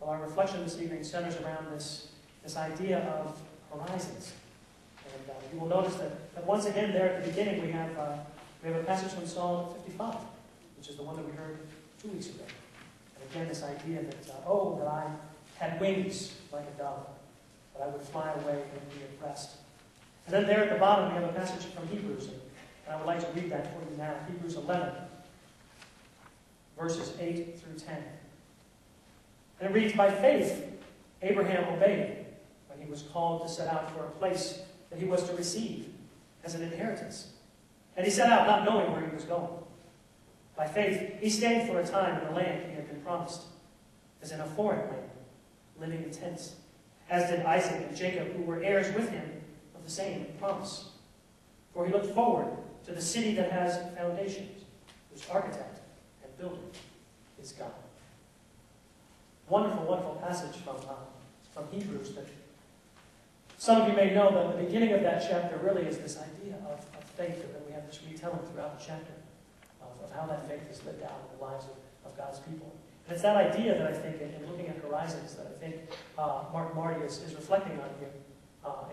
Well, our reflection this evening centers around this idea of horizons. And you will notice that once again there at the beginning we have a passage from Psalm 55, which is the one that we heard 2 weeks ago. And again, this idea that, oh, that I had wings like a dove, that I would fly away and be at rest. And then there at the bottom we have a passage from Hebrews, and I would like to read that for you now. Hebrews 11, verses 8 through 10. And it reads, "By faith Abraham obeyed when he was called to set out for a place that he was to receive as an inheritance. And he set out not knowing where he was going. By faith he stayed for a time in the land he had been promised, as in a foreign land, living in tents, as did Isaac and Jacob, who were heirs with him of the same promise. For he looked forward to the city that has foundations, whose architect and builder is God." Wonderful, wonderful passage from Hebrews that some of you may know that the beginning of that chapter really is this idea of faith, and then we have this retelling throughout the chapter of how that faith is lived out in the lives of God's people. And it's that idea that I think, in looking at horizons, that I think Mark Marty is reflecting on here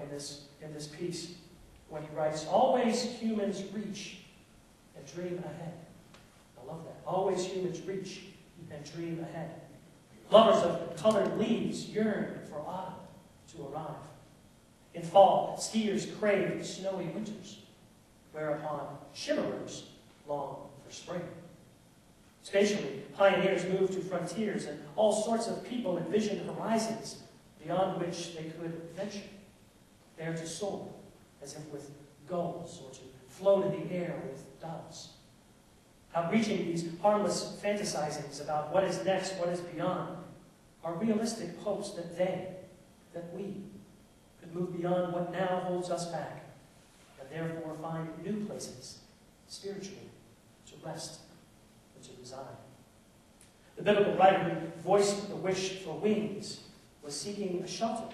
in this piece when he writes, "Always humans reach and dream ahead." I love that. Always humans reach and dream ahead. Lovers of colored leaves yearn for autumn to arrive. In fall, skiers crave snowy winters, whereupon shimmerers long for spring. Spatially, pioneers move to frontiers, and all sorts of people envision horizons beyond which they could venture, there to soar, as if with gulls, or to float in the air with doves. Outreaching these harmless fantasizings about what is next, what is beyond, are realistic hopes that we, could move beyond what now holds us back, and therefore find new places, spiritually, to rest and to reside. The biblical writer who voiced the wish for wings was seeking a shelter,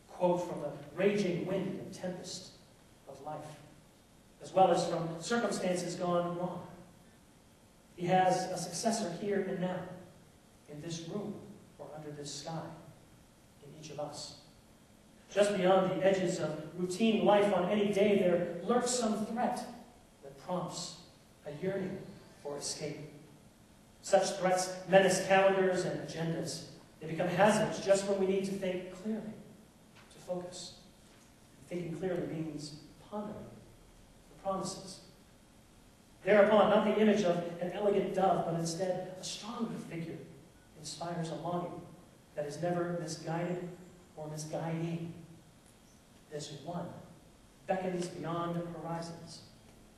quote, from the raging wind and tempest of life, as well as from circumstances gone wrong. He has a successor here and now, in this room or under this sky, in each of us. Just beyond the edges of routine life on any day, there lurks some threat that prompts a yearning for escape. Such threats menace calendars and agendas. They become hazards just when we need to think clearly, to focus. Thinking clearly means pondering the promises. Thereupon, not the image of an elegant dove, but instead a stronger figure inspires a longing that is never misguided or misguiding. This one beckons beyond horizons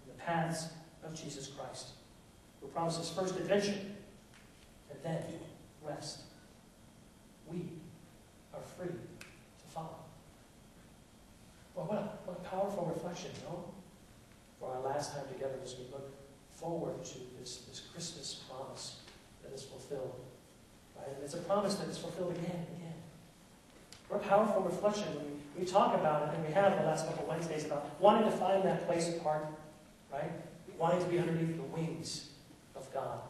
in the paths of Jesus Christ, who promises first adventure and then rest. We are free to follow. Well, what a powerful reflection, no? For our last time together as we look forward to this Christmas promise that is fulfilled. Right? And it's a promise that is fulfilled again and again. What a powerful reflection when we talk about it, and we have the last couple of Wednesdays, about wanting to find that place apart, right? Wanting to be underneath the wings of God,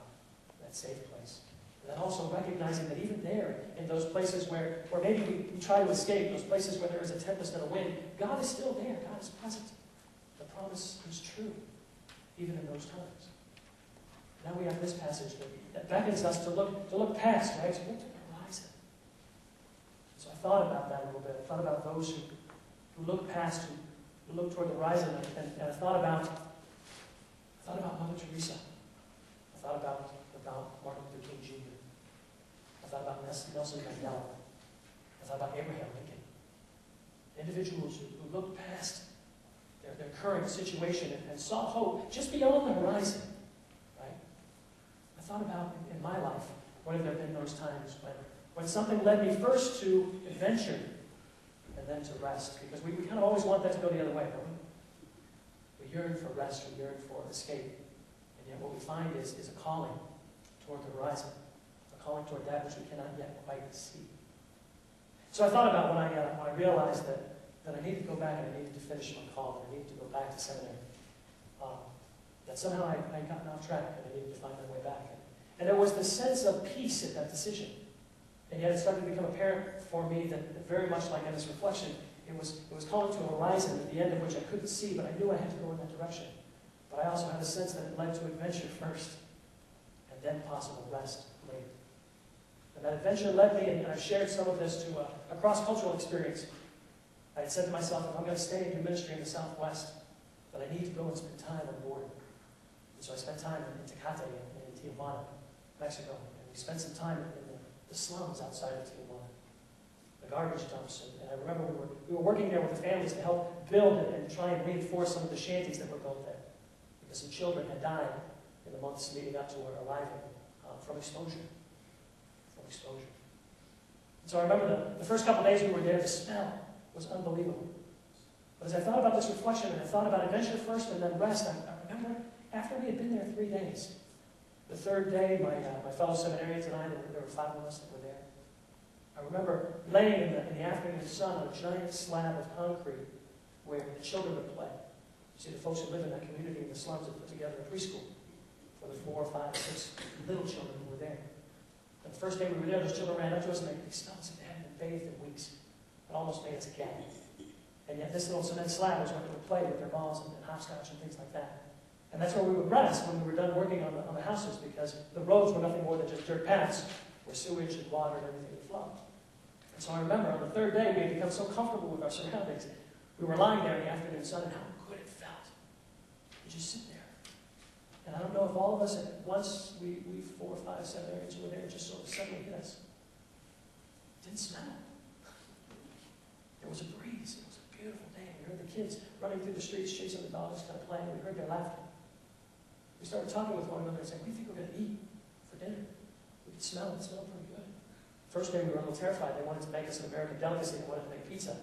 that safe place. And then also recognizing that even there, in those places where maybe we try to escape, those places where there is a tempest and a wind, God is still there. God is present. The promise is true, even in those times. Now we have this passage that beckons us to look past, right? To look to the horizon. So I thought about that a little bit. I thought about those who look past, who look toward the horizon, and I thought about Mother Teresa. I thought about Martin Luther King Jr. I thought about Nelson Mandela. I thought about Abraham Lincoln. Individuals who looked past their current situation and saw hope just beyond the horizon. Right? I thought about in my life, when have there been those times when something led me first to adventure and then to rest? Because we kind of always want that to go the other way, don't we? We yearn for rest, we yearn for escape. And yet what we find is a calling toward the horizon, a calling toward that which we cannot yet quite see. So I thought about when I realized that I needed to go back and I needed to finish my call, and I needed to go back to seminary. That somehow I had gotten off track and I needed to find my way back. And there was this sense of peace in that decision. And yet it started to become apparent for me that very much like in this reflection, it was calling to a horizon at the end of which I couldn't see, but I knew I had to go in that direction. But I also had a sense that it led to adventure first, and then possible rest later. And that adventure led me, and I've shared some of this, to a cross-cultural experience. I had said to myself, if I'm going to stay and do ministry in the Southwest, then I need to go and spend time on board. And so I spent time in Tecate and in Tijuana, Mexico. And we spent some time in the slums outside of Tijuana, the garbage dumps. And I remember we were working there with the families to help build and try and reinforce some of the shanties that were built there. Because some children had died in the months leading up to our arrival from exposure. And so I remember the first couple of days we were there, the smell was unbelievable. But as I thought about this reflection, and I thought about adventure first and then rest, I remember after we had been there 3 days, the third day, my fellow seminarians and I, there were 5 of us that were there. I remember laying in the afternoon sun on a giant slab of concrete where the children would play. You see, the folks who live in that community in the slums had put together a preschool for the 4, 5, 6 little children who were there. And the first day we were there, those children ran up to us and they smelled as if they hadn't been bathed in weeks. It almost made us gag. And yet this little cement slab was where they would play with their balls and hopscotch and things like that. And that's where we would rest when we were done working on the houses, because the roads were nothing more than just dirt paths where sewage and water and everything would flow. And so I remember on the third day we had become so comfortable with our surroundings. We were lying there in the afternoon sun, and how good it felt to just sit there. And I don't know if all of us, at once we 4, 5, 7 areas who were there, just sort of suddenly hit us. It didn't smell. There was a breeze. It was a beautiful day. We heard the kids running through the streets, chasing the dogs, kind of playing. We heard their laughter. We started talking with one another and saying, what do you think we're going to eat for dinner? We could smell it. It smelled pretty good. First day we were a little terrified. They wanted to make us an American delicacy. They wanted to make pizza.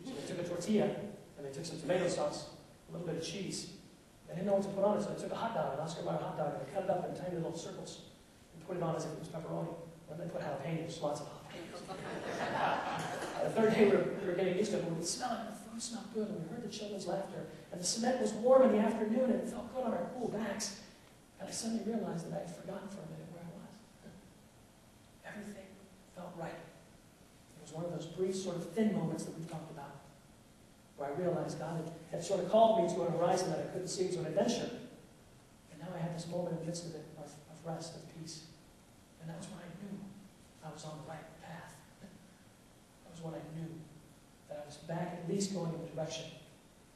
So they took a tortilla, and they took some tomato sauce, a little bit of cheese. They didn't know what to put on it, so they took a hot dog, an Oscar Mayer hot dog, and they cut it up in tiny little circles and put it on as if it was pepperoni. And then they put jalapenos, lots of jalapenos. The third day we were getting used to it, but we could smell it, and the food smelled good, and we heard the children's laughter. And the cement was warm in the afternoon, and it felt good on our cool backs. And I suddenly realized that I had forgotten for a minute where I was. Everything felt right. It was one of those brief, sort of thin moments that we've talked about, where I realized God had sort of called me to a horizon that I couldn't see, to an adventure. And now I had this moment in the midst of it, of rest, of peace. And that was when I knew I was on the right path. That was when I knew that I was back, at least going in the direction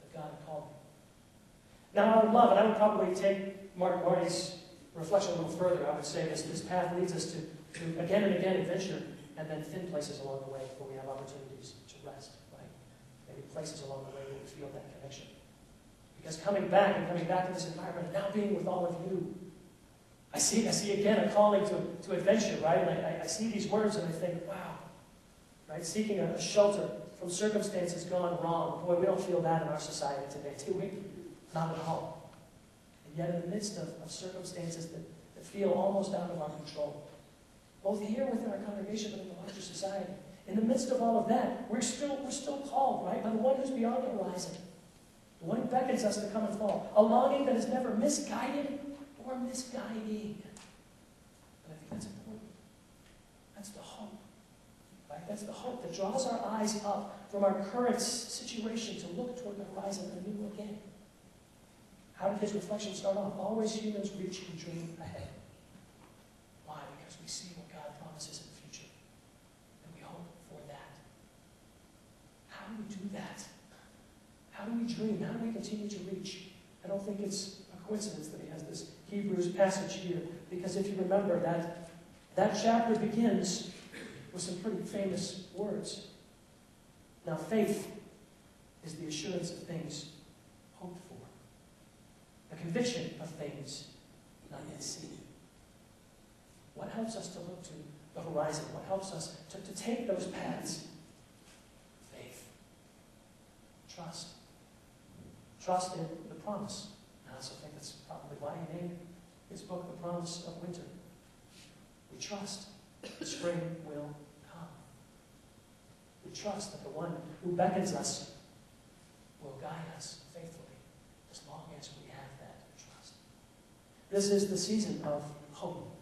that God had called me. Now I would love, and I would probably take Marty's reflection a little further. I would say this path leads us to again and again adventure, and then thin places along the way where we have opportunities to rest, right? Maybe places along the way where we feel that connection. Because coming back to this environment, and now being with all of you, I see again a calling to adventure, right? And I see these words and I think, wow, right? Seeking a shelter from circumstances gone wrong. Boy, we don't feel that in our society today, do we? Not at all. And yet in the midst of circumstances that feel almost out of our control, both here within our congregation but in the larger society, in the midst of all of that, we're still called, right, by the one who's beyond the horizon, the one who beckons us to come and follow, a longing that is never misguided or misguiding. But I think that's important. That's the hope. Right? That's the hope that draws our eyes up from our current situation to look toward the horizon anew again. How did his reflection start off? Always humans reach and dream ahead. Why? Because we see what God promises in the future. And we hope for that. How do we do that? How do we dream? How do we continue to reach? I don't think it's a coincidence that he has this Hebrews passage here, because if you remember that chapter begins with some pretty famous words. Now faith is the assurance of things hoped for, the conviction of things not yet seen. What helps us to look to the horizon? What helps us to take those paths? Faith. Trust. Trust in the promise. I also think that's probably why he named his book The Promise of Winter. We trust that spring will come. We trust that the one who beckons us will guide us faithfully as long as we have that trust. This is the season of hope.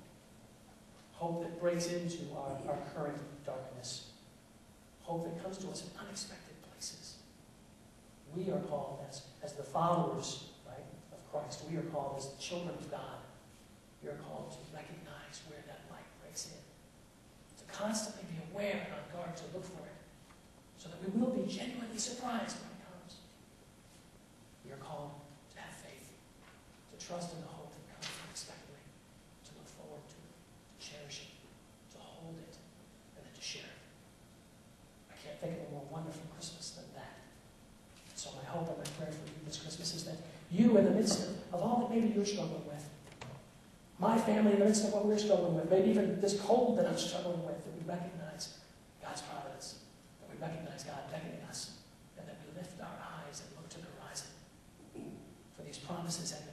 Hope that breaks into our current comes to us in unexpected places. We are called as the followers, right, of Christ. We are called as the children of God. We are called to recognize where that light breaks in. To constantly be aware and on guard to look for it. So that we will be genuinely surprised when it comes. We are called to have faith. To trust in the hope that comes unexpectedly. To look forward to it. To cherish it. To hold it. And then to share it. I can't think of a more wonderful Christmas than that. So my hope and my prayer for you this Christmas is that you, in the midst of all that maybe you're struggling with, my family in the midst of what we're struggling with, maybe even this cold that I'm struggling with, that we recognize God's providence, that we recognize God beckoning us, and that we lift our eyes and look to the horizon for these promises and